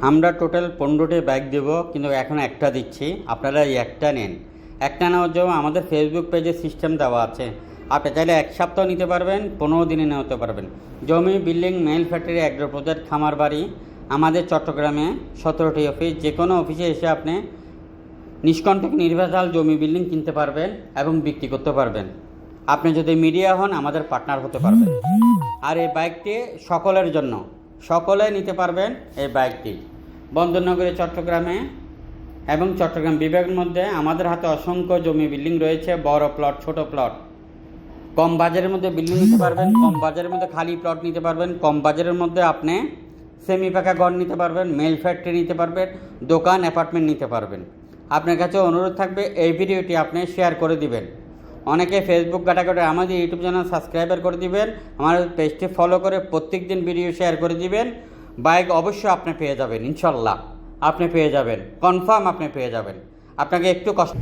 আমরা total 15টি bike দেব, কিন্তু এখন একটা দিচ্ছি। আপনারা এই একটা নেন। একটা নেওয়ার জন্য আমাদের ফেসবুক পেজে সিস্টেম দেওয়া আছে। আপনি চাইলে এক সপ্তাহ নিতে পারবেন, 15 দিনে নিতে পারবেন। জমি, building, mill factory, agro project, খামার বাড়ি, আমাদের চট্টগ্রামে 17টি অফিস। যে কোনো অফিসে এসে আপনি নিষ্কণ্টক নির্ভেজাল জমি, বিল্ডিং কিনতে পারবেন এবং বিক্রি করতে পারবেন। আপনি যদি মিডিয়া হন, আমাদের পার্টনার হতে পারবেন। আর এই বাইকটি সকলের জন্য, সকলে নিতে পারবেন। এই বাইকটি বন্দরনগরে, চট্টগ্রামে এবং চট্টগ্রাম বিভাগের মধ্যে আমাদের হাতে অসংখ্য জমি, বিল্ডিং রয়েছে। বড় প্লট, ছোট প্লট, কম বাজারের মধ্যে বিল্ডিং নিতে পারবেন, কম বাজারের মধ্যে খালি প্লট নিতে পারবেন, কম বাজারের মধ্যে আপনি সেমি পাকা ঘর নিতে পারবেন, মেল ফ্যাক্টরি নিতে পারবেন, দোকান, অ্যাপার্টমেন্ট নিতে পারবেন। আপনার কাছে অনুরোধ থাকবে এই ভিডিওটি আপনি শেয়ার করে দিবেন। অনেকে ফেসবুক ঘাটাঘাটি আমাদের ইউটিউব চ্যানেল সাবস্ক্রাইবার করে দিবেন, আমার পেজটি ফলো করে প্রত্যেক দিন ভিডিও শেয়ার করে দিবেন। বাইক অবশ্যই আপনি পেয়ে যাবেন, ইনশাল্লাহ আপনি পেয়ে যাবেন, কনফার্ম আপনি পেয়ে যাবেন। আপনাকে একটু কষ্ট